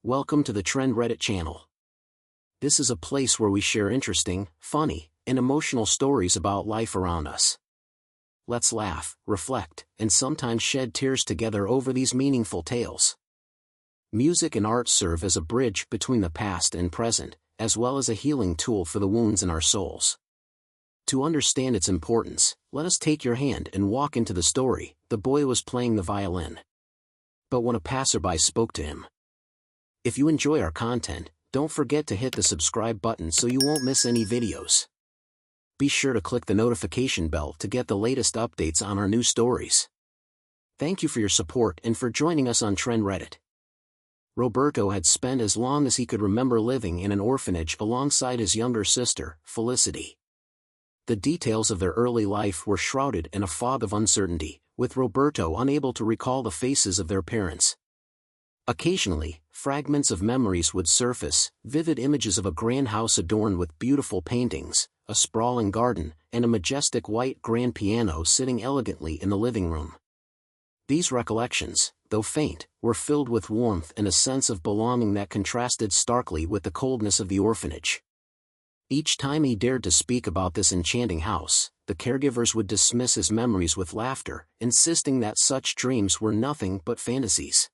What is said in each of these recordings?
Welcome to the Trend Reddit channel. This is a place where we share interesting, funny, and emotional stories about life around us. Let's laugh, reflect, and sometimes shed tears together over these meaningful tales. Music and art serve as a bridge between the past and present, as well as a healing tool for the wounds in our souls. To understand its importance, let us take your hand and walk into the story. The boy was playing the violin. But when a passerby spoke to him. If you enjoy our content, don't forget to hit the subscribe button so you won't miss any videos. Be sure to click the notification bell to get the latest updates on our new stories. Thank you for your support and for joining us on Trend Reddit. Roberto had spent as long as he could remember living in an orphanage alongside his younger sister, Felicity. The details of their early life were shrouded in a fog of uncertainty, with Roberto unable to recall the faces of their parents. Occasionally, fragments of memories would surface, vivid images of a grand house adorned with beautiful paintings, a sprawling garden, and a majestic white grand piano sitting elegantly in the living room. These recollections, though faint, were filled with warmth and a sense of belonging that contrasted starkly with the coldness of the orphanage. Each time he dared to speak about this enchanting house, the caregivers would dismiss his memories with laughter, insisting that such dreams were nothing but fantasies.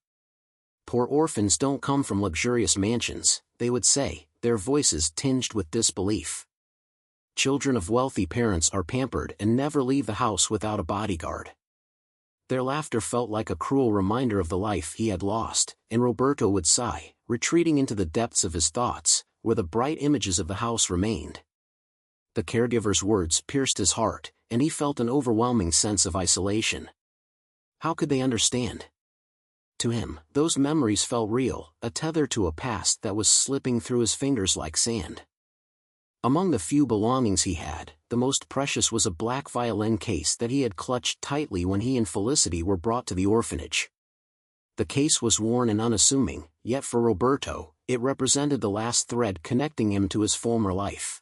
Poor orphans don't come from luxurious mansions, they would say, their voices tinged with disbelief. Children of wealthy parents are pampered and never leave the house without a bodyguard. Their laughter felt like a cruel reminder of the life he had lost, and Roberto would sigh, retreating into the depths of his thoughts, where the bright images of the house remained. The caregiver's words pierced his heart, and he felt an overwhelming sense of isolation. How could they understand? To him, those memories felt real, a tether to a past that was slipping through his fingers like sand. Among the few belongings he had, the most precious was a black violin case that he had clutched tightly when he and Felicity were brought to the orphanage. The case was worn and unassuming, yet for Roberto, it represented the last thread connecting him to his former life.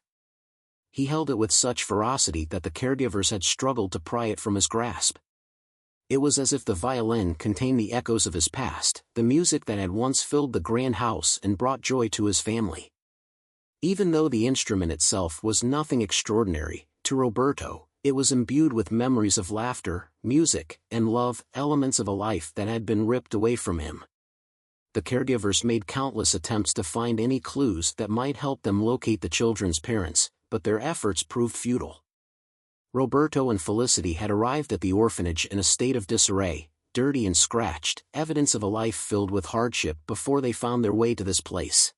He held it with such ferocity that the caregivers had struggled to pry it from his grasp. It was as if the violin contained the echoes of his past, the music that had once filled the grand house and brought joy to his family. Even though the instrument itself was nothing extraordinary, to Roberto, it was imbued with memories of laughter, music, and love, elements of a life that had been ripped away from him. The caregivers made countless attempts to find any clues that might help them locate the children's parents, but their efforts proved futile. Roberto and Felicity had arrived at the orphanage in a state of disarray, dirty and scratched, evidence of a life filled with hardship before they found their way to this place.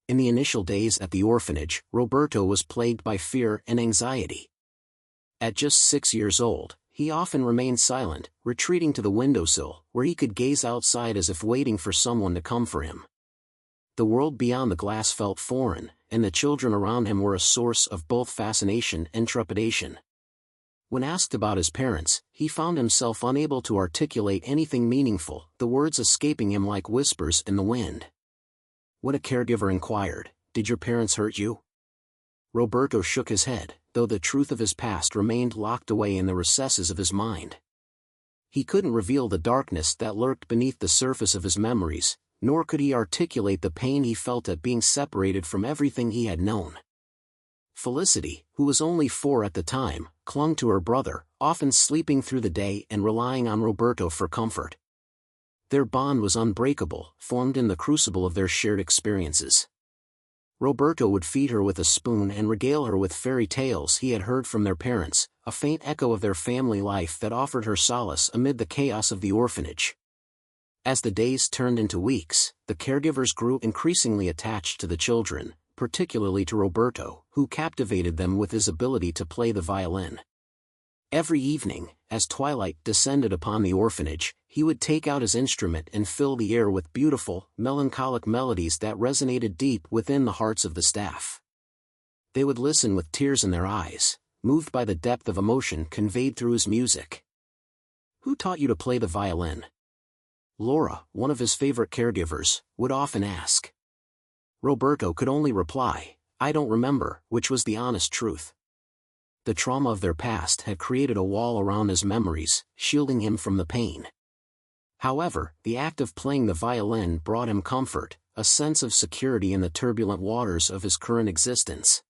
In the initial days at the orphanage, Roberto was plagued by fear and anxiety. At just 6 years old, he often remained silent, retreating to the windowsill, where he could gaze outside as if waiting for someone to come for him. The world beyond the glass felt foreign, and the children around him were a source of both fascination and trepidation. When asked about his parents, he found himself unable to articulate anything meaningful, the words escaping him like whispers in the wind. When a caregiver inquired, "Did your parents hurt you?" Roberto shook his head, though the truth of his past remained locked away in the recesses of his mind. He couldn't reveal the darkness that lurked beneath the surface of his memories, nor could he articulate the pain he felt at being separated from everything he had known. Felicity, who was only 4 at the time, clung to her brother, often sleeping through the day and relying on Roberto for comfort. Their bond was unbreakable, formed in the crucible of their shared experiences. Roberto would feed her with a spoon and regale her with fairy tales he had heard from their parents, a faint echo of their family life that offered her solace amid the chaos of the orphanage. As the days turned into weeks, the caregivers grew increasingly attached to the children, particularly to Roberto, who captivated them with his ability to play the violin. Every evening, as twilight descended upon the orphanage, he would take out his instrument and fill the air with beautiful, melancholic melodies that resonated deep within the hearts of the staff. They would listen with tears in their eyes, moved by the depth of emotion conveyed through his music. "Who taught you to play the violin?" Laura, one of his favorite caregivers, would often ask. Roberto could only reply, "I don't remember," which was the honest truth. The trauma of their past had created a wall around his memories, shielding him from the pain. However, the act of playing the violin brought him comfort, a sense of security in the turbulent waters of his current existence.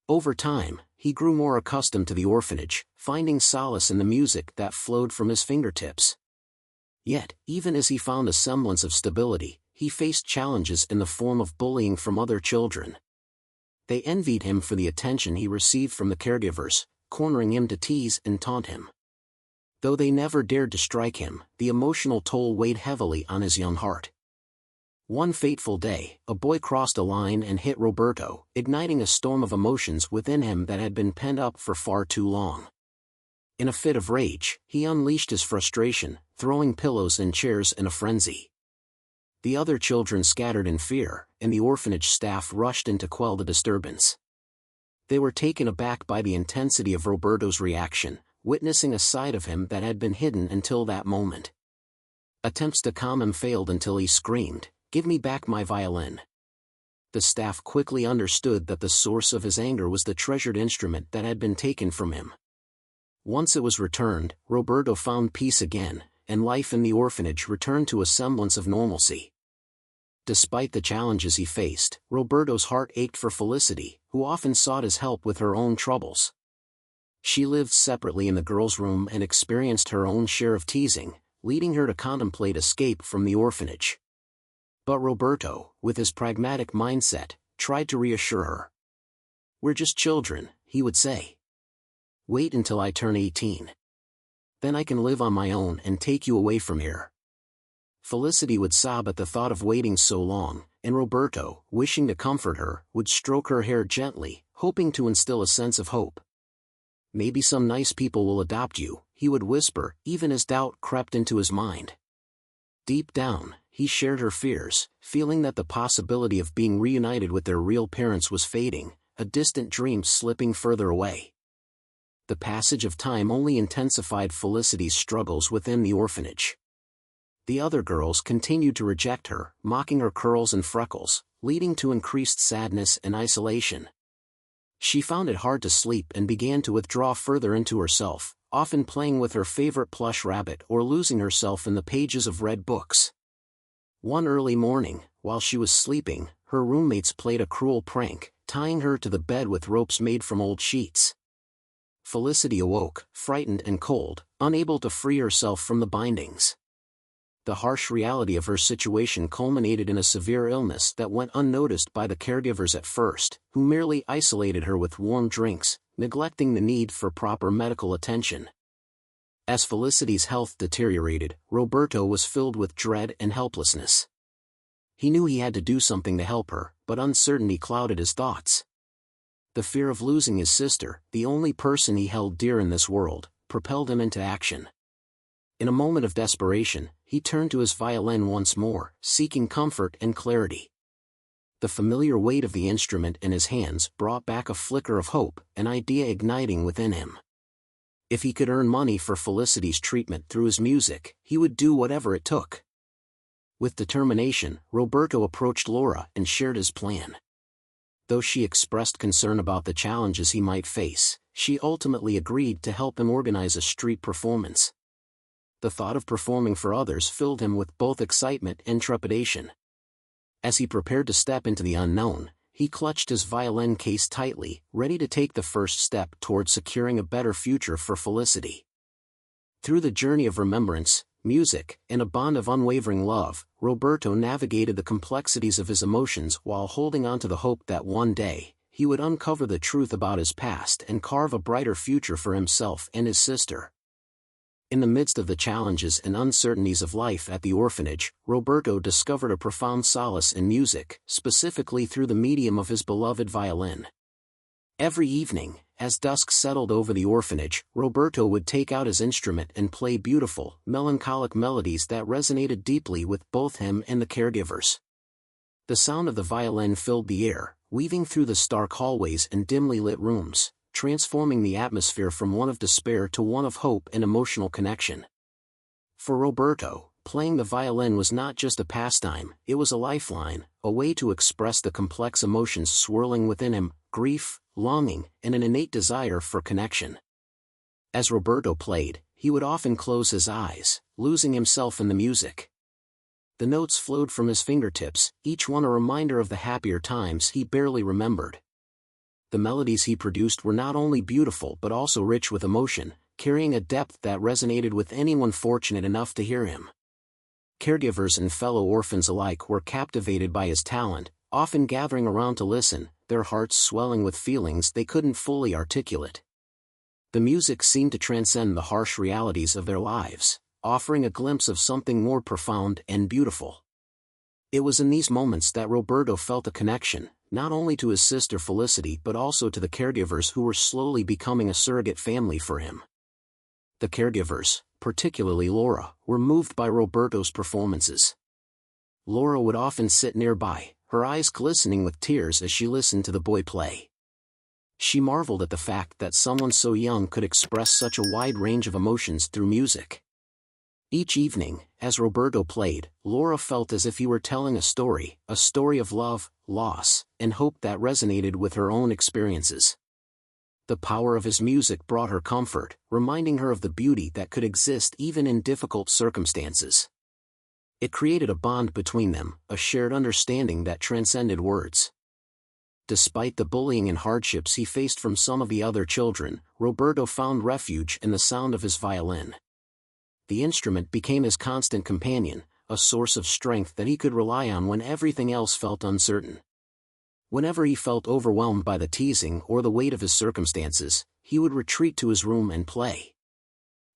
Over time, he grew more accustomed to the orphanage, finding solace in the music that flowed from his fingertips. Yet, even as he found a semblance of stability, he faced challenges in the form of bullying from other children. They envied him for the attention he received from the caregivers, cornering him to tease and taunt him. Though they never dared to strike him, the emotional toll weighed heavily on his young heart. One fateful day, a boy crossed a line and hit Roberto, igniting a storm of emotions within him that had been pent up for far too long. In a fit of rage, he unleashed his frustration, throwing pillows and chairs in a frenzy. The other children scattered in fear, and the orphanage staff rushed in to quell the disturbance. They were taken aback by the intensity of Roberto's reaction, witnessing a side of him that had been hidden until that moment. Attempts to calm him failed until he screamed, "Give me back my violin." The staff quickly understood that the source of his anger was the treasured instrument that had been taken from him. Once it was returned, Roberto found peace again, and life in the orphanage returned to a semblance of normalcy. Despite the challenges he faced, Roberto's heart ached for Felicity, who often sought his help with her own troubles. She lived separately in the girls' room and experienced her own share of teasing, leading her to contemplate escape from the orphanage. But Roberto, with his pragmatic mindset, tried to reassure her. "We're just children," he would say. "Wait until I turn 18. Then I can live on my own and take you away from here." Felicity would sob at the thought of waiting so long, and Roberto, wishing to comfort her, would stroke her hair gently, hoping to instill a sense of hope. "Maybe some nice people will adopt you," he would whisper, even as doubt crept into his mind. Deep down, he shared her fears, feeling that the possibility of being reunited with their real parents was fading, a distant dream slipping further away. The passage of time only intensified Felicity's struggles within the orphanage. The other girls continued to reject her, mocking her curls and freckles, leading to increased sadness and isolation. She found it hard to sleep and began to withdraw further into herself, often playing with her favorite plush rabbit or losing herself in the pages of read books. One early morning, while she was sleeping, her roommates played a cruel prank, tying her to the bed with ropes made from old sheets. Felicity awoke, frightened and cold, unable to free herself from the bindings. The harsh reality of her situation culminated in a severe illness that went unnoticed by the caregivers at first, who merely isolated her with warm drinks, neglecting the need for proper medical attention. As Felicity's health deteriorated, Roberto was filled with dread and helplessness. He knew he had to do something to help her, but uncertainty clouded his thoughts. The fear of losing his sister, the only person he held dear in this world, propelled him into action. In a moment of desperation, he turned to his violin once more, seeking comfort and clarity. The familiar weight of the instrument in his hands brought back a flicker of hope, an idea igniting within him. If he could earn money for Felicity's treatment through his music, he would do whatever it took. With determination, Roberto approached Laura and shared his plan. Though she expressed concern about the challenges he might face, she ultimately agreed to help him organize a street performance. The thought of performing for others filled him with both excitement and trepidation. As he prepared to step into the unknown, he clutched his violin case tightly, ready to take the first step toward securing a better future for Felicity. Through the journey of remembrance, music, and a bond of unwavering love, Roberto navigated the complexities of his emotions while holding on to the hope that one day, he would uncover the truth about his past and carve a brighter future for himself and his sister. In the midst of the challenges and uncertainties of life at the orphanage, Roberto discovered a profound solace in music, specifically through the medium of his beloved violin. Every evening, as dusk settled over the orphanage, Roberto would take out his instrument and play beautiful, melancholic melodies that resonated deeply with both him and the caregivers. The sound of the violin filled the air, weaving through the stark hallways and dimly lit rooms, transforming the atmosphere from one of despair to one of hope and emotional connection. For Roberto, playing the violin was not just a pastime, it was a lifeline, a way to express the complex emotions swirling within him, grief, longing, and an innate desire for connection. As Roberto played, he would often close his eyes, losing himself in the music. The notes flowed from his fingertips, each one a reminder of the happier times he barely remembered. The melodies he produced were not only beautiful but also rich with emotion, carrying a depth that resonated with anyone fortunate enough to hear him. Caregivers and fellow orphans alike were captivated by his talent, often gathering around to listen, their hearts swelling with feelings they couldn't fully articulate. The music seemed to transcend the harsh realities of their lives, offering a glimpse of something more profound and beautiful. It was in these moments that Roberto felt a connection, not only to his sister Felicity but also to the caregivers who were slowly becoming a surrogate family for him. The caregivers, particularly Laura, were moved by Roberto's performances. Laura would often sit nearby, her eyes glistening with tears as she listened to the boy play. She marveled at the fact that someone so young could express such a wide range of emotions through music. Each evening, as Roberto played, Laura felt as if he were telling a story of love, loss, and hope that resonated with her own experiences. The power of his music brought her comfort, reminding her of the beauty that could exist even in difficult circumstances. It created a bond between them, a shared understanding that transcended words. Despite the bullying and hardships he faced from some of the other children, Roberto found refuge in the sound of his violin. The instrument became his constant companion, a source of strength that he could rely on when everything else felt uncertain. Whenever he felt overwhelmed by the teasing or the weight of his circumstances, he would retreat to his room and play.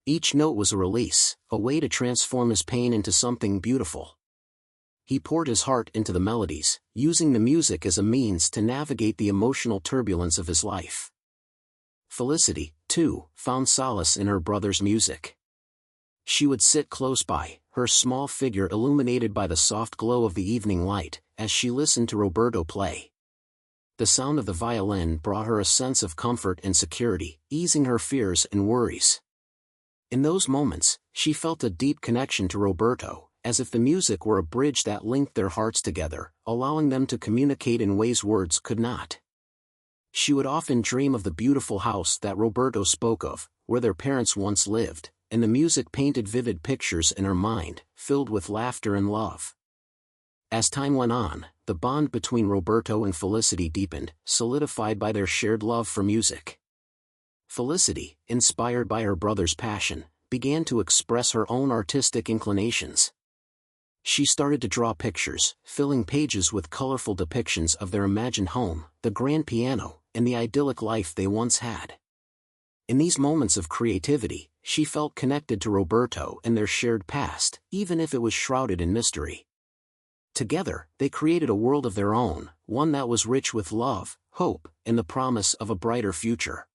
Each note was a release, a way to transform his pain into something beautiful. He poured his heart into the melodies, using the music as a means to navigate the emotional turbulence of his life. Felicity, too, found solace in her brother's music. She would sit close by, her small figure illuminated by the soft glow of the evening light, as she listened to Roberto play. The sound of the violin brought her a sense of comfort and security, easing her fears and worries. In those moments, she felt a deep connection to Roberto, as if the music were a bridge that linked their hearts together, allowing them to communicate in ways words could not. She would often dream of the beautiful house that Roberto spoke of, where their parents once lived, and the music painted vivid pictures in her mind, filled with laughter and love. As time went on, the bond between Roberto and Felicity deepened, solidified by their shared love for music. Felicity, inspired by her brother's passion, began to express her own artistic inclinations. She started to draw pictures, filling pages with colorful depictions of their imagined home, the grand piano, and the idyllic life they once had. In these moments of creativity, she felt connected to Roberto and their shared past, even if it was shrouded in mystery. Together, they created a world of their own, one that was rich with love, hope, and the promise of a brighter future.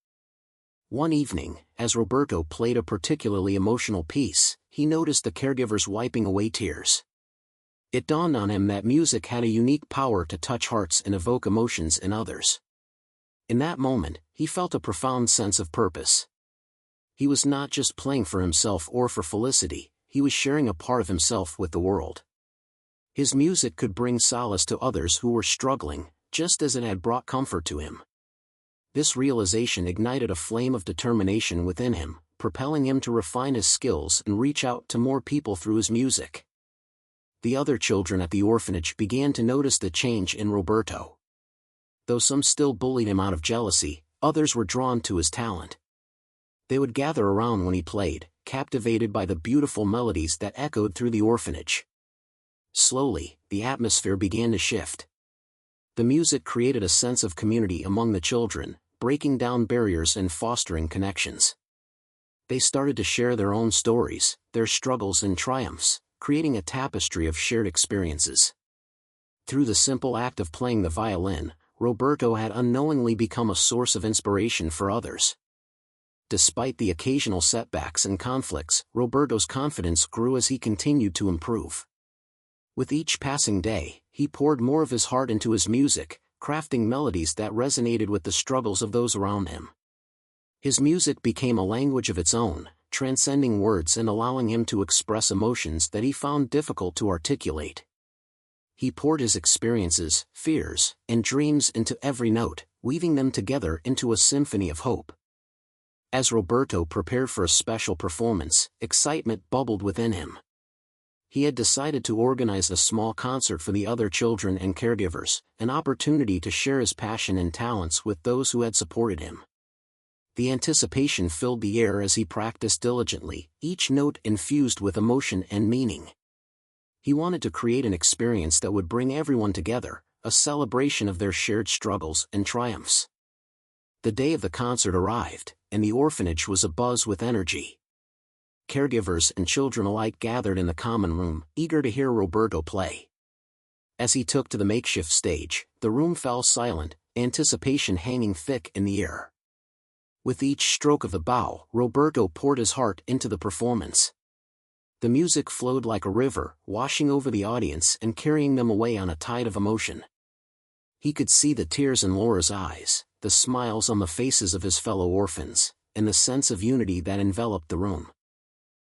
One evening, as Roberto played a particularly emotional piece, he noticed the caregivers wiping away tears. It dawned on him that music had a unique power to touch hearts and evoke emotions in others. In that moment, he felt a profound sense of purpose. He was not just playing for himself or for Felicity, he was sharing a part of himself with the world. His music could bring solace to others who were struggling, just as it had brought comfort to him. This realization ignited a flame of determination within him, propelling him to refine his skills and reach out to more people through his music. The other children at the orphanage began to notice the change in Roberto. Though some still bullied him out of jealousy, others were drawn to his talent. They would gather around when he played, captivated by the beautiful melodies that echoed through the orphanage. Slowly, the atmosphere began to shift. The music created a sense of community among the children, breaking down barriers and fostering connections. They started to share their own stories, their struggles and triumphs, creating a tapestry of shared experiences. Through the simple act of playing the violin, Roberto had unknowingly become a source of inspiration for others. Despite the occasional setbacks and conflicts, Roberto's confidence grew as he continued to improve. With each passing day, he poured more of his heart into his music, crafting melodies that resonated with the struggles of those around him. His music became a language of its own, transcending words and allowing him to express emotions that he found difficult to articulate. He poured his experiences, fears, and dreams into every note, weaving them together into a symphony of hope. As Roberto prepared for a special performance, excitement bubbled within him. He had decided to organize a small concert for the other children and caregivers, an opportunity to share his passion and talents with those who had supported him. The anticipation filled the air as he practiced diligently, each note infused with emotion and meaning. He wanted to create an experience that would bring everyone together, a celebration of their shared struggles and triumphs. The day of the concert arrived, and the orphanage was abuzz with energy. Caregivers and children alike gathered in the common room, eager to hear Roberto play. As he took to the makeshift stage, the room fell silent, anticipation hanging thick in the air. With each stroke of the bow, Roberto poured his heart into the performance. The music flowed like a river, washing over the audience and carrying them away on a tide of emotion. He could see the tears in Laura's eyes, the smiles on the faces of his fellow orphans, and the sense of unity that enveloped the room.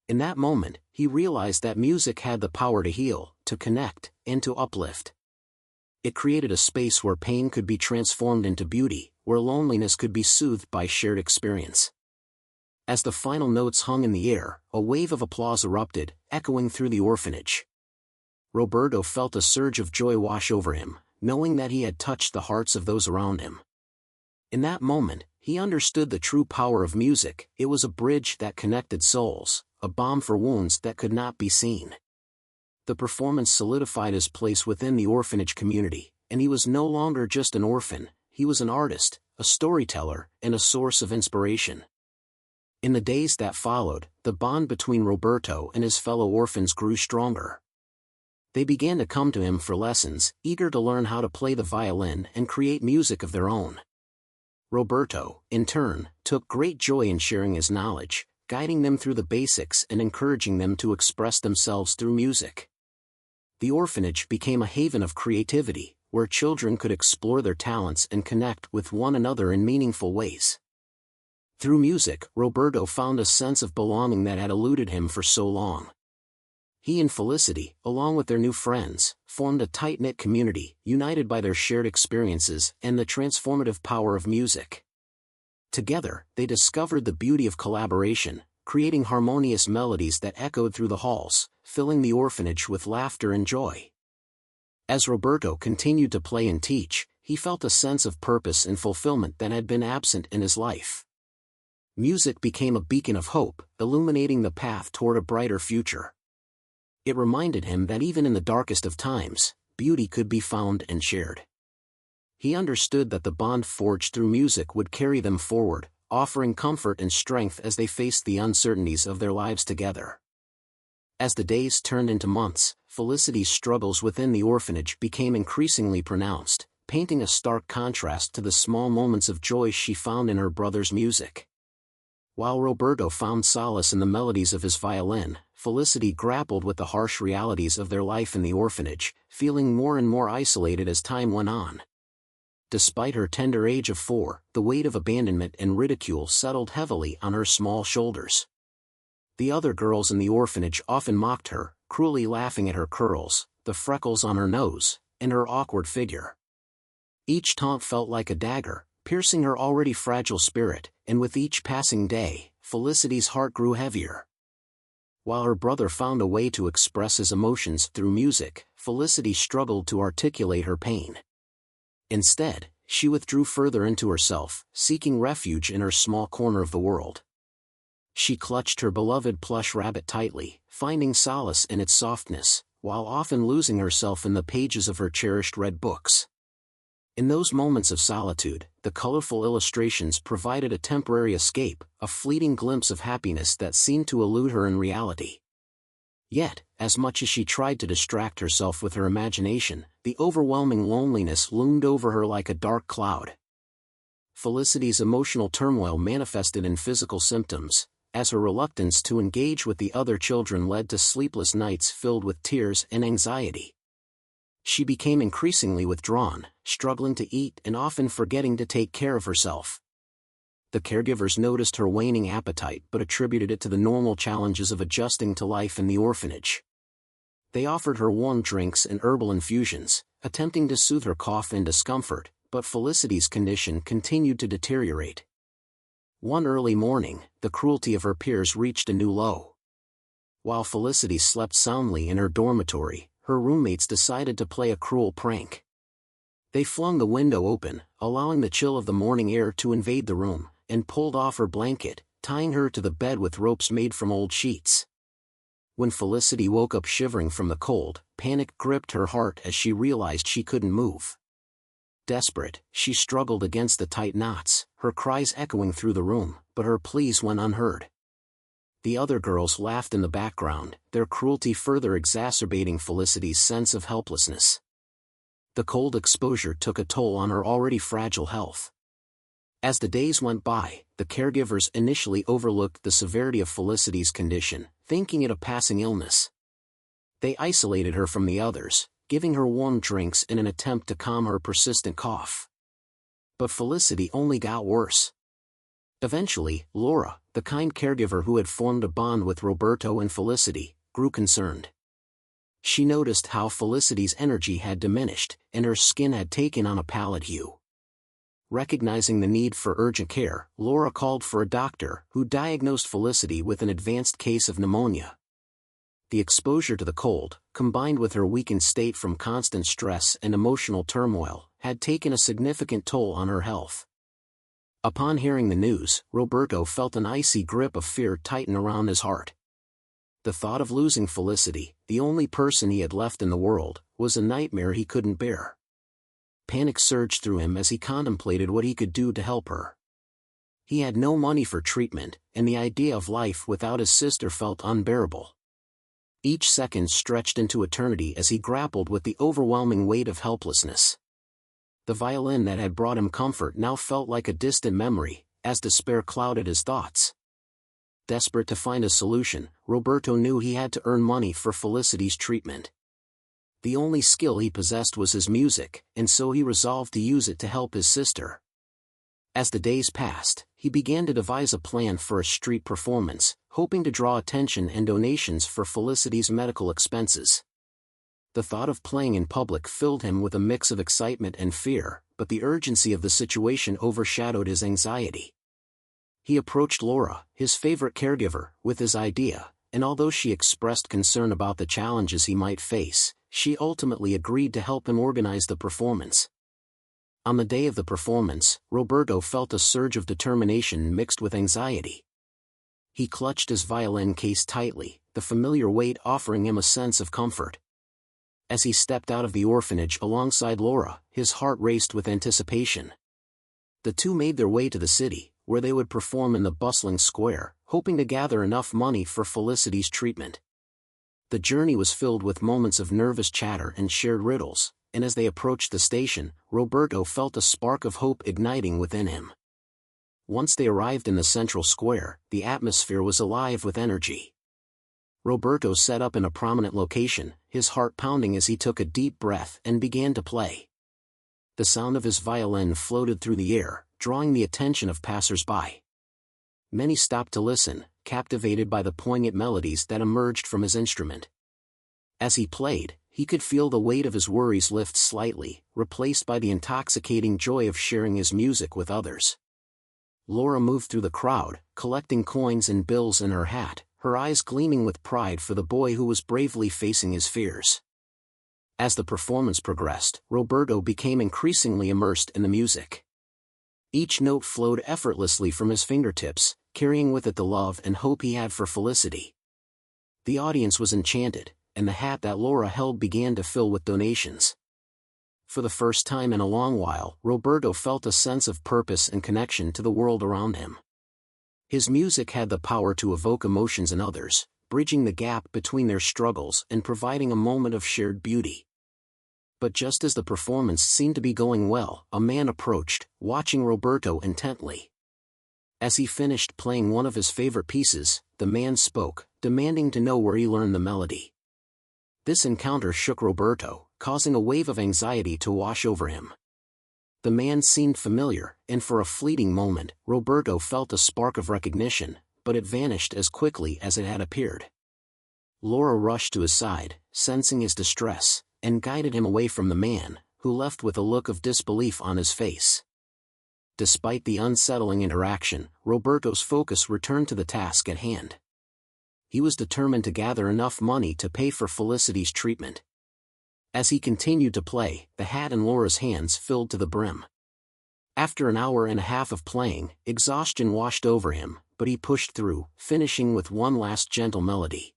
In that moment, he realized that music had the power to heal, to connect, and to uplift. It created a space where pain could be transformed into beauty, where loneliness could be soothed by shared experience. As the final notes hung in the air, a wave of applause erupted, echoing through the orphanage. Roberto felt a surge of joy wash over him, knowing that he had touched the hearts of those around him. In that moment, he understood the true power of music. It was a bridge that connected souls, a balm for wounds that could not be seen. The performance solidified his place within the orphanage community, and he was no longer just an orphan, he was an artist, a storyteller, and a source of inspiration. In the days that followed, the bond between Roberto and his fellow orphans grew stronger. They began to come to him for lessons, eager to learn how to play the violin and create music of their own. Roberto, in turn, took great joy in sharing his knowledge, guiding them through the basics and encouraging them to express themselves through music. The orphanage became a haven of creativity, where children could explore their talents and connect with one another in meaningful ways. Through music, Roberto found a sense of belonging that had eluded him for so long. He and Felicity, along with their new friends, formed a tight-knit community, united by their shared experiences and the transformative power of music. Together, they discovered the beauty of collaboration, creating harmonious melodies that echoed through the halls, filling the orphanage with laughter and joy. As Roberto continued to play and teach, he felt a sense of purpose and fulfillment that had been absent in his life. Music became a beacon of hope, illuminating the path toward a brighter future. It reminded him that even in the darkest of times, beauty could be found and shared. He understood that the bond forged through music would carry them forward, offering comfort and strength as they faced the uncertainties of their lives together. As the days turned into months, Felicity's struggles within the orphanage became increasingly pronounced, painting a stark contrast to the small moments of joy she found in her brother's music. While Roberto found solace in the melodies of his violin, Felicity grappled with the harsh realities of their life in the orphanage, feeling more and more isolated as time went on. Despite her tender age of 4, the weight of abandonment and ridicule settled heavily on her small shoulders. The other girls in the orphanage often mocked her, cruelly laughing at her curls, the freckles on her nose, and her awkward figure. Each taunt felt like a dagger, piercing her already fragile spirit, and with each passing day, Felicity's heart grew heavier. While her brother found a way to express his emotions through music, Felicity struggled to articulate her pain. Instead, she withdrew further into herself, seeking refuge in her small corner of the world. She clutched her beloved plush rabbit tightly, finding solace in its softness, while often losing herself in the pages of her cherished red books. In those moments of solitude, the colorful illustrations provided a temporary escape, a fleeting glimpse of happiness that seemed to elude her in reality. Yet, as much as she tried to distract herself with her imagination, the overwhelming loneliness loomed over her like a dark cloud. Felicity's emotional turmoil manifested in physical symptoms, as her reluctance to engage with the other children led to sleepless nights filled with tears and anxiety. She became increasingly withdrawn, struggling to eat and often forgetting to take care of herself. The caregivers noticed her waning appetite but attributed it to the normal challenges of adjusting to life in the orphanage. They offered her warm drinks and herbal infusions, attempting to soothe her cough and discomfort, but Felicity's condition continued to deteriorate. One early morning, the cruelty of her peers reached a new low. While Felicity slept soundly in her dormitory, her roommates decided to play a cruel prank. They flung the window open, allowing the chill of the morning air to invade the room, and pulled off her blanket, tying her to the bed with ropes made from old sheets. When Felicity woke up shivering from the cold, panic gripped her heart as she realized she couldn't move. Desperate, she struggled against the tight knots, her cries echoing through the room, but her pleas went unheard. The other girls laughed in the background, their cruelty further exacerbating Felicity's sense of helplessness. The cold exposure took a toll on her already fragile health. As the days went by, the caregivers initially overlooked the severity of Felicity's condition, thinking it a passing illness. They isolated her from the others, giving her warm drinks in an attempt to calm her persistent cough. But Felicity only got worse. Eventually, Laura, the kind caregiver who had formed a bond with Roberto and Felicity, grew concerned. She noticed how Felicity's energy had diminished, and her skin had taken on a pallid hue. Recognizing the need for urgent care, Laura called for a doctor, who diagnosed Felicity with an advanced case of pneumonia. The exposure to the cold, combined with her weakened state from constant stress and emotional turmoil, had taken a significant toll on her health. Upon hearing the news, Roberto felt an icy grip of fear tighten around his heart. The thought of losing Felicity, the only person he had left in the world, was a nightmare he couldn't bear. Panic surged through him as he contemplated what he could do to help her. He had no money for treatment, and the idea of life without his sister felt unbearable. Each second stretched into eternity as he grappled with the overwhelming weight of helplessness. The violin that had brought him comfort now felt like a distant memory, as despair clouded his thoughts. Desperate to find a solution, Roberto knew he had to earn money for Felicity's treatment. The only skill he possessed was his music, and so he resolved to use it to help his sister. As the days passed, he began to devise a plan for a street performance, hoping to draw attention and donations for Felicity's medical expenses. The thought of playing in public filled him with a mix of excitement and fear, but the urgency of the situation overshadowed his anxiety. He approached Laura, his favorite caregiver, with his idea, and although she expressed concern about the challenges he might face, she ultimately agreed to help him organize the performance. On the day of the performance, Roberto felt a surge of determination mixed with anxiety. He clutched his violin case tightly, the familiar weight offering him a sense of comfort. As he stepped out of the orphanage alongside Laura, his heart raced with anticipation. The two made their way to the city, where they would perform in the bustling square, hoping to gather enough money for Felicity's treatment. The journey was filled with moments of nervous chatter and shared riddles, and as they approached the station, Roberto felt a spark of hope igniting within him. Once they arrived in the central square, the atmosphere was alive with energy. Roberto set up in a prominent location, his heart pounding as he took a deep breath and began to play. The sound of his violin floated through the air, drawing the attention of passers-by. Many stopped to listen, captivated by the poignant melodies that emerged from his instrument. As he played, he could feel the weight of his worries lift slightly, replaced by the intoxicating joy of sharing his music with others. Laura moved through the crowd, collecting coins and bills in her hat, her eyes gleaming with pride for the boy who was bravely facing his fears. As the performance progressed, Roberto became increasingly immersed in the music. Each note flowed effortlessly from his fingertips, carrying with it the love and hope he had for Felicity. The audience was enchanted, and the hat that Laura held began to fill with donations. For the first time in a long while, Roberto felt a sense of purpose and connection to the world around him. His music had the power to evoke emotions in others, bridging the gap between their struggles and providing a moment of shared beauty. But just as the performance seemed to be going well, a man approached, watching Roberto intently. As he finished playing one of his favorite pieces, the man spoke, demanding to know where he learned the melody. This encounter shook Roberto, causing a wave of anxiety to wash over him. The man seemed familiar, and for a fleeting moment, Roberto felt a spark of recognition, but it vanished as quickly as it had appeared. Laura rushed to his side, sensing his distress, and guided him away from the man, who left with a look of disbelief on his face. despite the unsettling interaction, Roberto's focus returned to the task at hand. He was determined to gather enough money to pay for Felicity's treatment. As he continued to play, the hat in Laura's hands filled to the brim. After an hour and a half of playing, exhaustion washed over him, but he pushed through, finishing with one last gentle melody.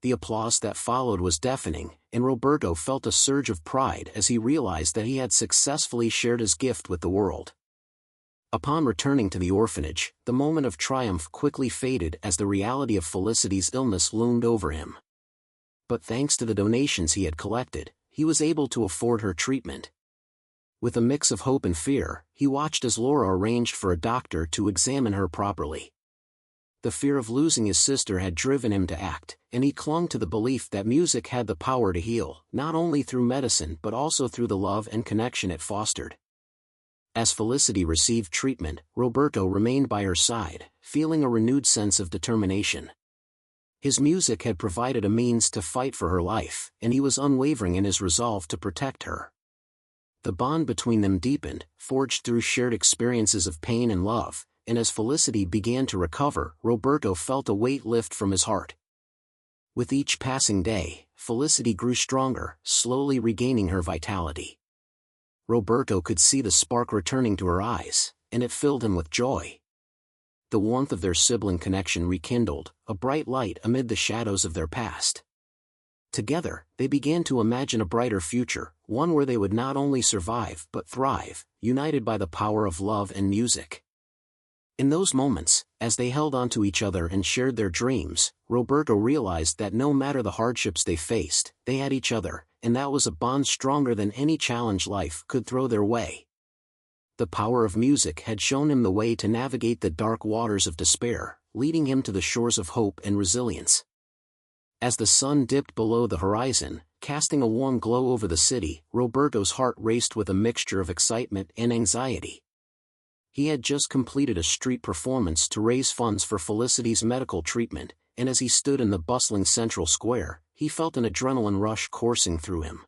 The applause that followed was deafening, and Roberto felt a surge of pride as he realized that he had successfully shared his gift with the world. Upon returning to the orphanage, the moment of triumph quickly faded as the reality of Felicity's illness loomed over him. But thanks to the donations he had collected, he was able to afford her treatment. With a mix of hope and fear, he watched as Laura arranged for a doctor to examine her properly. The fear of losing his sister had driven him to act, and he clung to the belief that music had the power to heal, not only through medicine but also through the love and connection it fostered. As Felicity received treatment, Roberto remained by her side, feeling a renewed sense of determination. His music had provided a means to fight for her life, and he was unwavering in his resolve to protect her. The bond between them deepened, forged through shared experiences of pain and love, and as Felicity began to recover, Roberto felt a weight lift from his heart. With each passing day, Felicity grew stronger, slowly regaining her vitality. Roberto could see the spark returning to her eyes, and it filled him with joy. The warmth of their sibling connection rekindled, a bright light amid the shadows of their past. Together, they began to imagine a brighter future, one where they would not only survive but thrive, united by the power of love and music. In those moments, as they held on to each other and shared their dreams, Roberto realized that no matter the hardships they faced, they had each other, and that was a bond stronger than any challenge life could throw their way. The power of music had shown him the way to navigate the dark waters of despair, leading him to the shores of hope and resilience. As the sun dipped below the horizon, casting a warm glow over the city, Roberto's heart raced with a mixture of excitement and anxiety. He had just completed a street performance to raise funds for Felicity's medical treatment, and as he stood in the bustling central square, he felt an adrenaline rush coursing through him.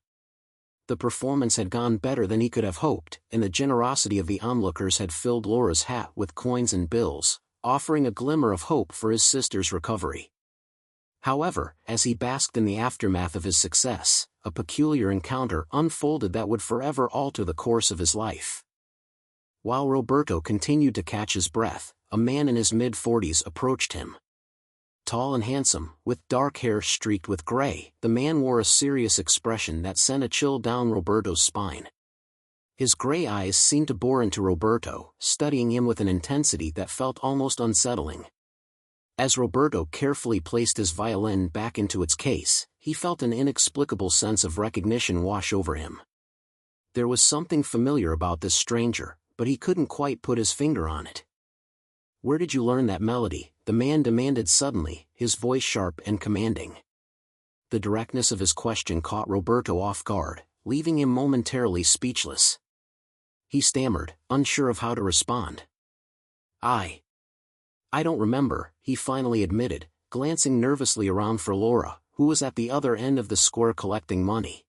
The performance had gone better than he could have hoped, and the generosity of the onlookers had filled Laura's hat with coins and bills, offering a glimmer of hope for his sister's recovery. However, as he basked in the aftermath of his success, a peculiar encounter unfolded that would forever alter the course of his life. While Roberto continued to catch his breath, a man in his mid-40s approached him. Tall and handsome, with dark hair streaked with gray, the man wore a serious expression that sent a chill down Roberto's spine. His gray eyes seemed to bore into Roberto, studying him with an intensity that felt almost unsettling. As Roberto carefully placed his violin back into its case, he felt an inexplicable sense of recognition wash over him. There was something familiar about this stranger, but he couldn't quite put his finger on it. "Where did you learn that melody?" the man demanded suddenly, his voice sharp and commanding. The directness of his question caught Roberto off guard, leaving him momentarily speechless. He stammered, unsure of how to respond. I don't remember," he finally admitted, glancing nervously around for Laura, who was at the other end of the square collecting money.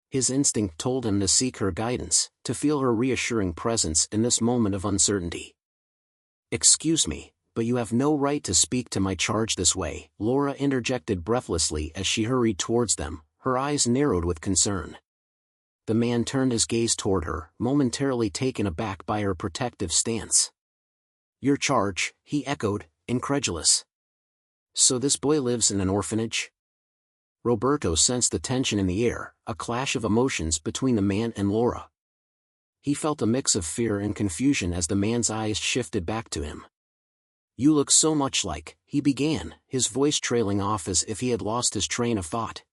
His instinct told him to seek her guidance, to feel her reassuring presence in this moment of uncertainty. "Excuse me, but you have no right to speak to my charge this way," Laura interjected breathlessly as she hurried towards them, her eyes narrowed with concern. The man turned his gaze toward her, momentarily taken aback by her protective stance. "Your charge," he echoed, incredulous. "So this boy lives in an orphanage?" Roberto sensed the tension in the air, a clash of emotions between the man and Laura. He felt a mix of fear and confusion as the man's eyes shifted back to him. "You look so much like," he began, his voice trailing off as if he had lost his train of thought.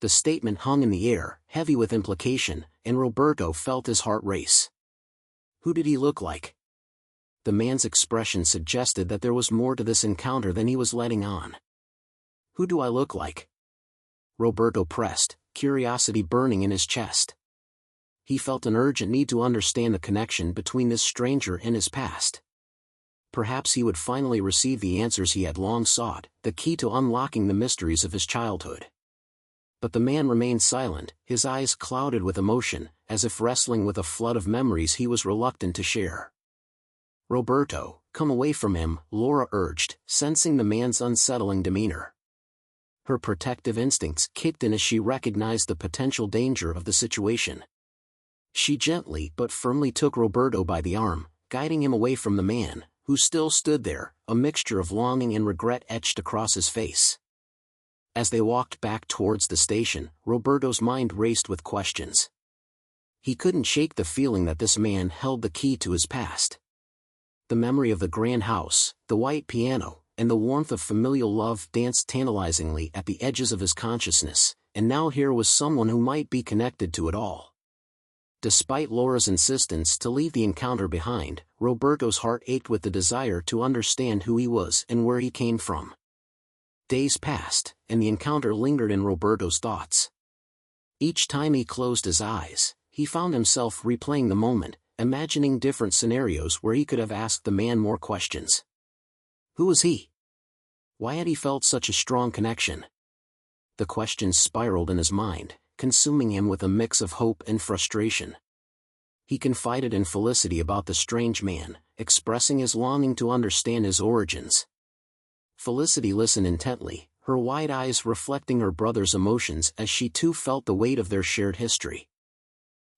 The statement hung in the air, heavy with implication, and Roberto felt his heart race. Who did he look like? The man's expression suggested that there was more to this encounter than he was letting on. "Who do I look like?" Roberto pressed, curiosity burning in his chest. He felt an urgent need to understand the connection between this stranger and his past. Perhaps he would finally receive the answers he had long sought, the key to unlocking the mysteries of his childhood. But the man remained silent, his eyes clouded with emotion, as if wrestling with a flood of memories he was reluctant to share. "Roberto, come away from him," Laura urged, sensing the man's unsettling demeanor. Her protective instincts kicked in as she recognized the potential danger of the situation. She gently but firmly took Roberto by the arm, guiding him away from the man, who still stood there, a mixture of longing and regret etched across his face. As they walked back towards the station, Roberto's mind raced with questions. He couldn't shake the feeling that this man held the key to his past. The memory of the grand house, the white piano, and the warmth of familial love danced tantalizingly at the edges of his consciousness, and now here was someone who might be connected to it all. Despite Laura's insistence to leave the encounter behind, Roberto's heart ached with the desire to understand who he was and where he came from. Days passed, and the encounter lingered in Roberto's thoughts. Each time he closed his eyes, he found himself replaying the moment, imagining different scenarios where he could have asked the man more questions. Who was he? Why had he felt such a strong connection? The questions spiraled in his mind, consuming him with a mix of hope and frustration. He confided in Felicity about the strange man, expressing his longing to understand his origins. Felicity listened intently, her wide eyes reflecting her brother's emotions as she too felt the weight of their shared history.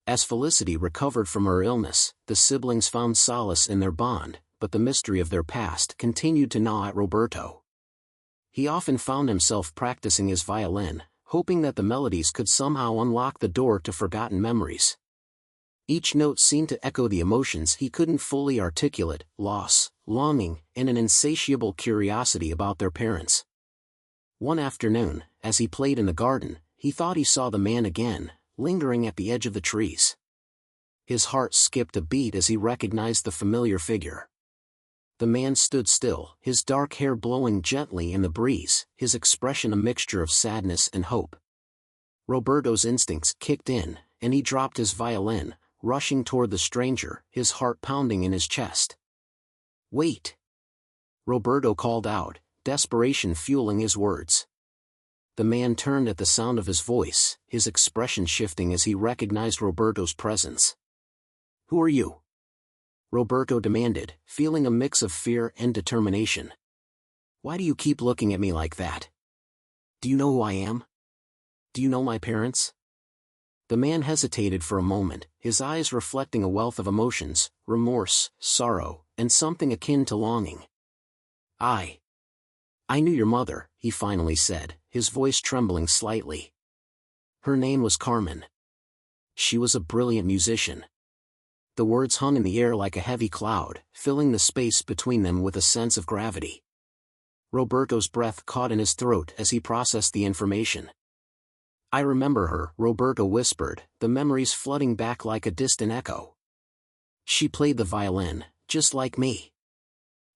As Felicity recovered from her illness, the siblings found solace in their bond, but the mystery of their past continued to gnaw at Roberto. He often found himself practicing his violin, hoping that the melodies could somehow unlock the door to forgotten memories. Each note seemed to echo the emotions he couldn't fully articulate: loss, longing, and an insatiable curiosity about their parents. One afternoon, as he played in the garden, he thought he saw the man again, lingering at the edge of the trees. His heart skipped a beat as he recognized the familiar figure. The man stood still, his dark hair blowing gently in the breeze, his expression a mixture of sadness and hope. Roberto's instincts kicked in, and he dropped his violin, rushing toward the stranger, his heart pounding in his chest. "Wait!" Roberto called out, desperation fueling his words. The man turned at the sound of his voice, his expression shifting as he recognized Roberto's presence. "Who are you?" Roberto demanded, feeling a mix of fear and determination. "Why do you keep looking at me like that? Do you know who I am? Do you know my parents?" The man hesitated for a moment, his eyes reflecting a wealth of emotions: remorse, sorrow, and something akin to longing. I knew your mother," he finally said, his voice trembling slightly. "Her name was Carmen. She was a brilliant musician." The words hung in the air like a heavy cloud, filling the space between them with a sense of gravity. Roberto's breath caught in his throat as he processed the information. "I remember her," Roberto whispered, the memories flooding back like a distant echo. "She played the violin, just like me.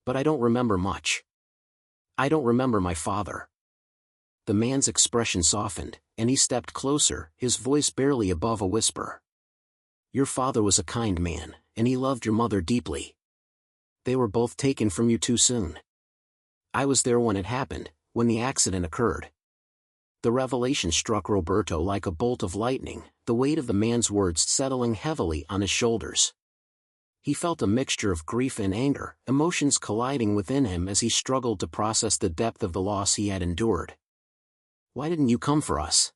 But I don't remember much. I don't remember my father." The man's expression softened, and he stepped closer, his voice barely above a whisper. "Your father was a kind man, and he loved your mother deeply. They were both taken from you too soon. I was there when it happened, when the accident occurred." The revelation struck Roberto like a bolt of lightning, the weight of the man's words settling heavily on his shoulders. He felt a mixture of grief and anger, emotions colliding within him as he struggled to process the depth of the loss he had endured. "Why didn't you come for us?"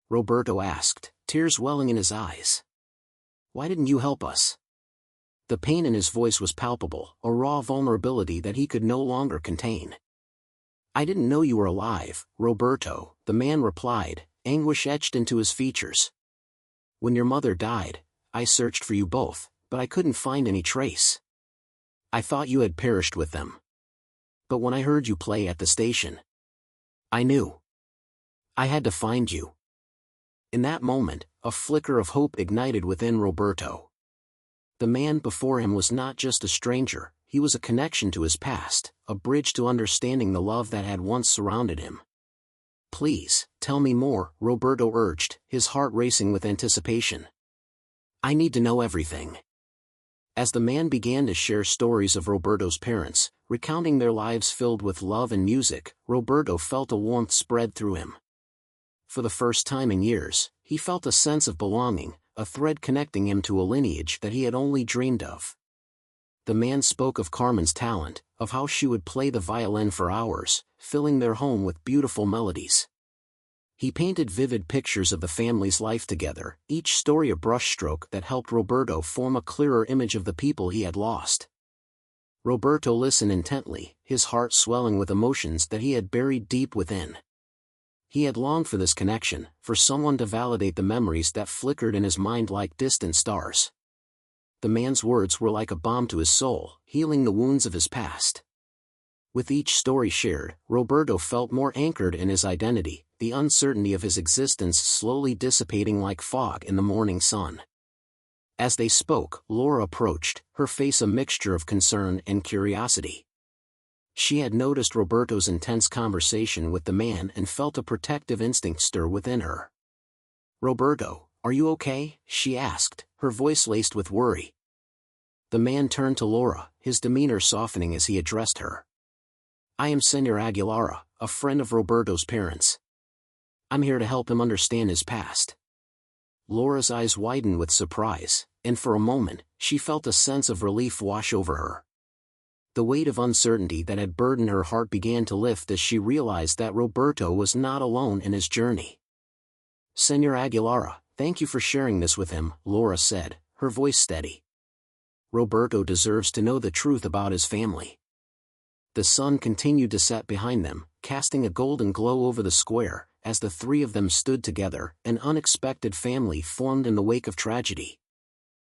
Roberto asked, tears welling in his eyes. "Why didn't you help us?" The pain in his voice was palpable, a raw vulnerability that he could no longer contain. "I didn't know you were alive, Roberto," the man replied, anguish etched into his features. "When your mother died, I searched for you both, but I couldn't find any trace. I thought you had perished with them. But when I heard you play at the station, I knew. I had to find you." In that moment, a flicker of hope ignited within Roberto. The man before him was not just a stranger, he was a connection to his past, a bridge to understanding the love that had once surrounded him. "Please, tell me more," Roberto urged, his heart racing with anticipation. "I need to know everything." As the man began to share stories of Roberto's parents, recounting their lives filled with love and music, Roberto felt a warmth spread through him. for the first time in years, he felt a sense of belonging, a thread connecting him to a lineage that he had only dreamed of. The man spoke of Carmen's talent, of how she would play the violin for hours, filling their home with beautiful melodies. He painted vivid pictures of the family's life together, each story a brushstroke that helped Roberto form a clearer image of the people he had lost. Roberto listened intently, his heart swelling with emotions that he had buried deep within. He had longed for this connection, for someone to validate the memories that flickered in his mind like distant stars. The man's words were like a balm to his soul, healing the wounds of his past. With each story shared, Roberto felt more anchored in his identity, the uncertainty of his existence slowly dissipating like fog in the morning sun. As they spoke, Laura approached, her face a mixture of concern and curiosity. She had noticed Roberto's intense conversation with the man and felt a protective instinct stir within her. "Roberto, are you okay?" she asked, her voice laced with worry. The man turned to Laura, his demeanor softening as he addressed her. "I am Senor Aguilara, a friend of Roberto's parents. I'm here to help him understand his past." Laura's eyes widened with surprise, and for a moment, she felt a sense of relief wash over her. The weight of uncertainty that had burdened her heart began to lift as she realized that Roberto was not alone in his journey. "Senor Aguilara, thank you for sharing this with him," Laura said, her voice steady. "Roberto deserves to know the truth about his family." The sun continued to set behind them, casting a golden glow over the square, as the three of them stood together, an unexpected family formed in the wake of tragedy.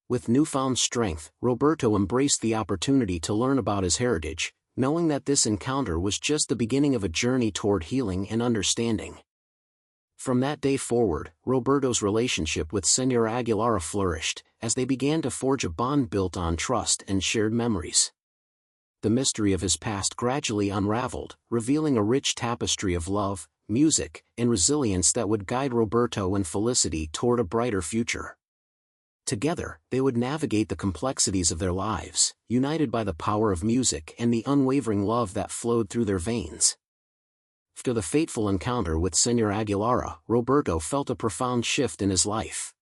With newfound strength, Roberto embraced the opportunity to learn about his heritage, knowing that this encounter was just the beginning of a journey toward healing and understanding. From that day forward, Roberto's relationship with Senor Aguilara flourished, as they began to forge a bond built on trust and shared memories. The mystery of his past gradually unraveled, revealing a rich tapestry of love, music, and resilience that would guide Roberto and Felicity toward a brighter future. Together, they would navigate the complexities of their lives, united by the power of music and the unwavering love that flowed through their veins. After the fateful encounter with Senor Aguilara, Roberto felt a profound shift in his life.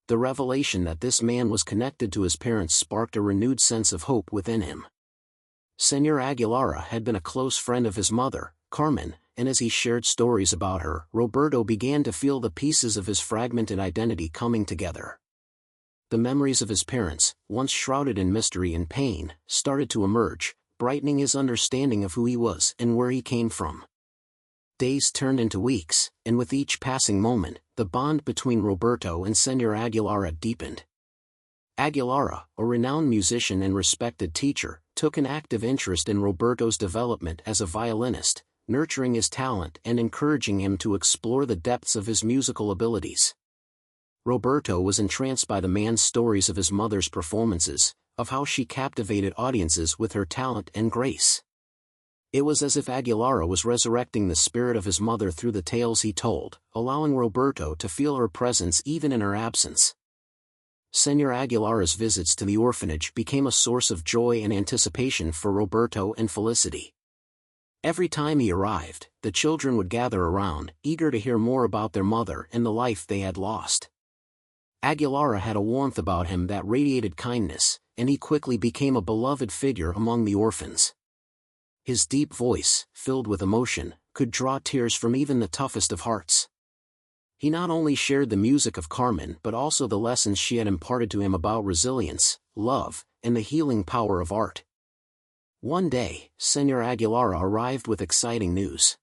The revelation that this man was connected to his parents sparked a renewed sense of hope within him. Senor Aguilara had been a close friend of his mother, Carmen, and as he shared stories about her, Roberto began to feel the pieces of his fragmented identity coming together. The memories of his parents, once shrouded in mystery and pain, started to emerge, brightening his understanding of who he was and where he came from. Days turned into weeks, and with each passing moment, the bond between Roberto and Senor Aguilara deepened. Aguilara, a renowned musician and respected teacher, took an active interest in Roberto's development as a violinist, nurturing his talent and encouraging him to explore the depths of his musical abilities. Roberto was entranced by the man's stories of his mother's performances, of how she captivated audiences with her talent and grace. It was as if Aguilara was resurrecting the spirit of his mother through the tales he told, allowing Roberto to feel her presence even in her absence. Senor Aguilara's visits to the orphanage became a source of joy and anticipation for Roberto and Felicity. Every time he arrived, the children would gather around, eager to hear more about their mother and the life they had lost. Aguilara had a warmth about him that radiated kindness, and he quickly became a beloved figure among the orphans. His deep voice, filled with emotion, could draw tears from even the toughest of hearts. He not only shared the music of Carmen but also the lessons she had imparted to him about resilience, love, and the healing power of art. One day, Senor Aguilara arrived with exciting news.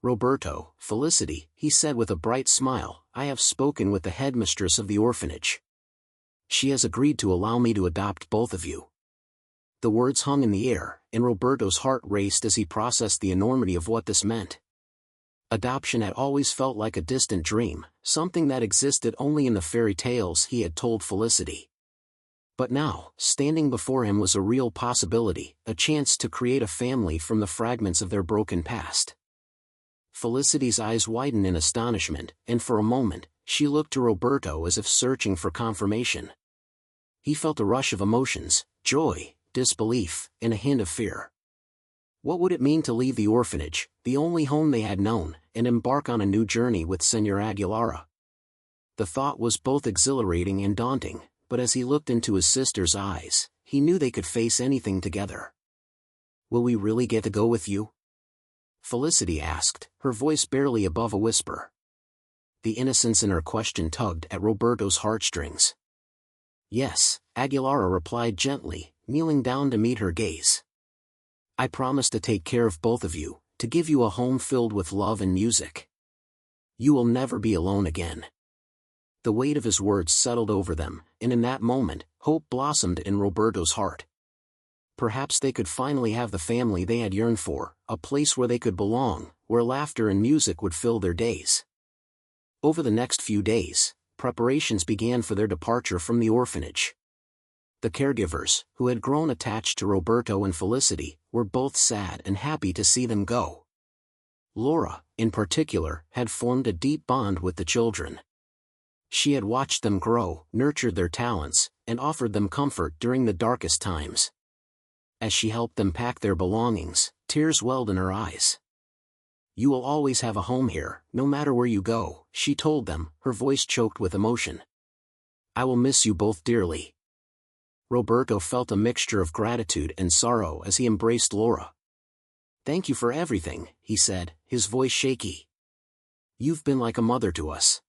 "Roberto, Felicity," he said with a bright smile, "I have spoken with the headmistress of the orphanage. She has agreed to allow me to adopt both of you." The words hung in the air, and Roberto's heart raced as he processed the enormity of what this meant. Adoption had always felt like a distant dream, something that existed only in the fairy tales he had told Felicity. But now, standing before him was a real possibility, a chance to create a family from the fragments of their broken past. Felicity's eyes widened in astonishment, and for a moment, she looked to Roberto as if searching for confirmation. He felt a rush of emotions, joy, disbelief, and a hint of fear. What would it mean to leave the orphanage, the only home they had known, and embark on a new journey with Senor Aguilara. The thought was both exhilarating and daunting, but as he looked into his sister's eyes, he knew they could face anything together. "Will we really get to go with you?" Felicity asked, her voice barely above a whisper. The innocence in her question tugged at Roberto's heartstrings. "Yes," Aguilara replied gently, kneeling down to meet her gaze. "I promise to take care of both of you, to give you a home filled with love and music. You will never be alone again." The weight of his words settled over them, and in that moment, hope blossomed in Roberto's heart. Perhaps they could finally have the family they had yearned for, a place where they could belong, where laughter and music would fill their days. Over the next few days, preparations began for their departure from the orphanage. The caregivers, who had grown attached to Roberto and Felicity, were both sad and happy to see them go. Laura, in particular, had formed a deep bond with the children. She had watched them grow, nurtured their talents, and offered them comfort during the darkest times. As she helped them pack their belongings, tears welled in her eyes. "You will always have a home here, no matter where you go," she told them, her voice choked with emotion. "I will miss you both dearly." Roberto felt a mixture of gratitude and sorrow as he embraced Laura. "Thank you for everything," he said, his voice shaky. "You've been like a mother to us."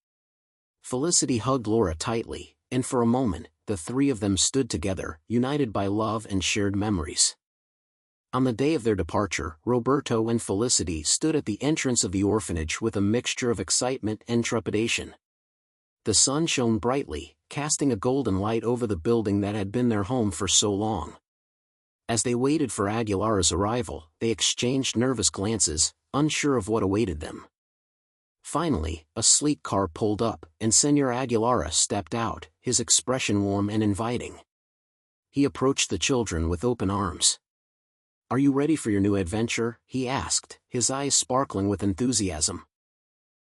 Felicity hugged Laura tightly, and for a moment, the three of them stood together, united by love and shared memories. On the day of their departure, Roberto and Felicity stood at the entrance of the orphanage with a mixture of excitement and trepidation. The sun shone brightly, casting a golden light over the building that had been their home for so long. As they waited for Aguilara's arrival, they exchanged nervous glances, unsure of what awaited them. Finally, a sleek car pulled up, and Senor Aguilara stepped out, his expression warm and inviting. He approached the children with open arms. "Are you ready for your new adventure?" he asked, his eyes sparkling with enthusiasm.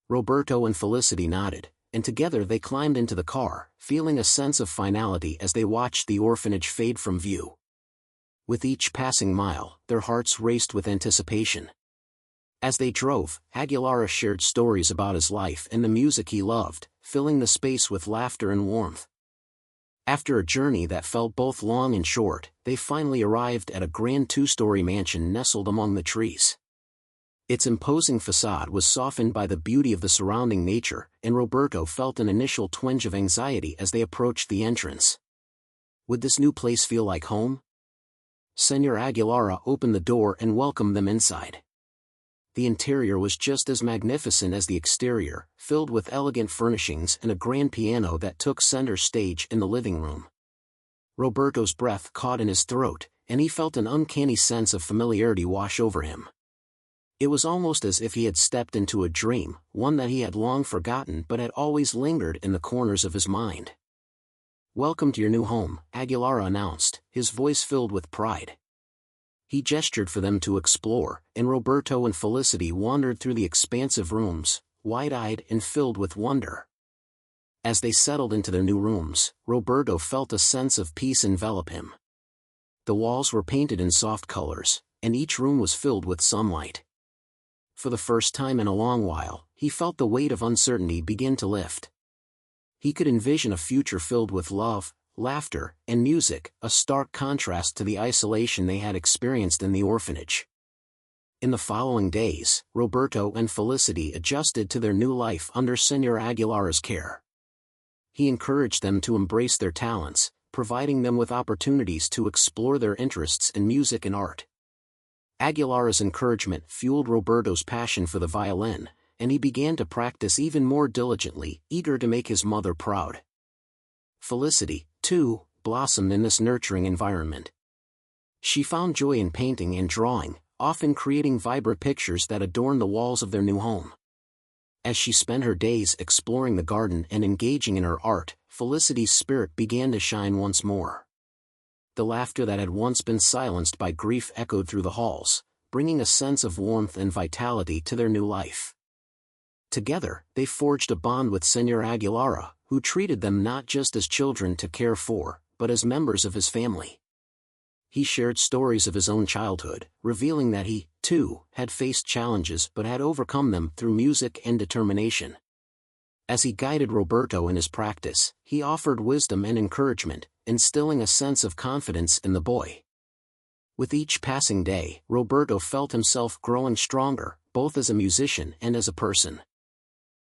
Roberto and Felicity nodded, and together they climbed into the car, feeling a sense of finality as they watched the orphanage fade from view. With each passing mile, their hearts raced with anticipation. As they drove, Aguilara shared stories about his life and the music he loved, filling the space with laughter and warmth. After a journey that felt both long and short, they finally arrived at a grand two-story mansion nestled among the trees. Its imposing facade was softened by the beauty of the surrounding nature, and Roberto felt an initial twinge of anxiety as they approached the entrance. Would this new place feel like home? Senor Aguilara opened the door and welcomed them inside. The interior was just as magnificent as the exterior, filled with elegant furnishings and a grand piano that took center stage in the living room. Roberto's breath caught in his throat, and he felt an uncanny sense of familiarity wash over him. It was almost as if he had stepped into a dream, one that he had long forgotten but had always lingered in the corners of his mind. "Welcome to your new home," Aguilara announced, his voice filled with pride. He gestured for them to explore, and Roberto and Felicity wandered through the expansive rooms, wide-eyed and filled with wonder. As they settled into their new rooms, Roberto felt a sense of peace envelop him. The walls were painted in soft colors, and each room was filled with sunlight. For the first time in a long while, he felt the weight of uncertainty begin to lift. He could envision a future filled with love, laughter, and music, a stark contrast to the isolation they had experienced in the orphanage. In the following days, Roberto and Felicity adjusted to their new life under Senor Aguilara's care. He encouraged them to embrace their talents, providing them with opportunities to explore their interests in music and art. Aguilara's encouragement fueled Roberto's passion for the violin, and he began to practice even more diligently, eager to make his mother proud. Felicity, too, blossomed in this nurturing environment. She found joy in painting and drawing, often creating vibrant pictures that adorned the walls of their new home. As she spent her days exploring the garden and engaging in her art, Felicity's spirit began to shine once more. The laughter that had once been silenced by grief echoed through the halls, bringing a sense of warmth and vitality to their new life. Together, they forged a bond with Senor Aguilara, who treated them not just as children to care for, but as members of his family. He shared stories of his own childhood, revealing that he, too, had faced challenges but had overcome them through music and determination. As he guided Roberto in his practice, he offered wisdom and encouragement, instilling a sense of confidence in the boy. With each passing day, Roberto felt himself growing stronger, both as a musician and as a person.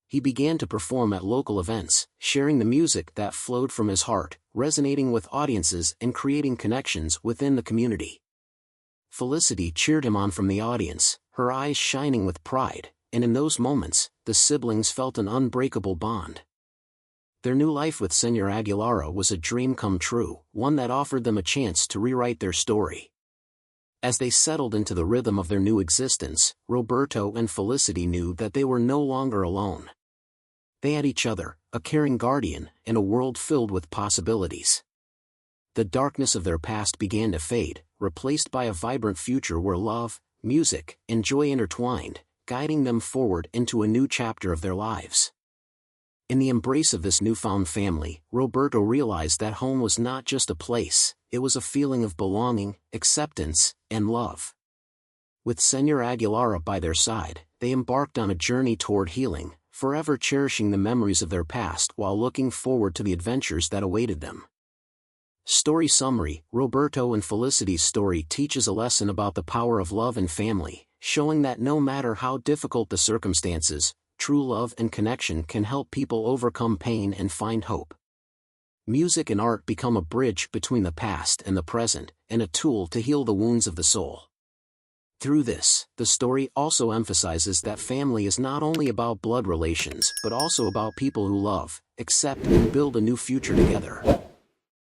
He began to perform at local events, sharing the music that flowed from his heart, resonating with audiences and creating connections within the community. Felicity cheered him on from the audience, her eyes shining with pride, and in those moments, the siblings felt an unbreakable bond. Their new life with Senor Aguilera was a dream come true, one that offered them a chance to rewrite their story. As they settled into the rhythm of their new existence, Roberto and Felicity knew that they were no longer alone. They had each other, a caring guardian, and a world filled with possibilities. The darkness of their past began to fade, replaced by a vibrant future where love, music, and joy intertwined, guiding them forward into a new chapter of their lives. In the embrace of this newfound family, Roberto realized that home was not just a place, it was a feeling of belonging, acceptance, and love. With Senor Aguilera by their side, they embarked on a journey toward healing, forever cherishing the memories of their past while looking forward to the adventures that awaited them. Story summary: Roberto and Felicity's story teaches a lesson about the power of love and family, showing that no matter how difficult the circumstances, true love and connection can help people overcome pain and find hope. Music and art become a bridge between the past and the present, and a tool to heal the wounds of the soul. Through this, the story also emphasizes that family is not only about blood relations but also about people who love, accept, and build a new future together.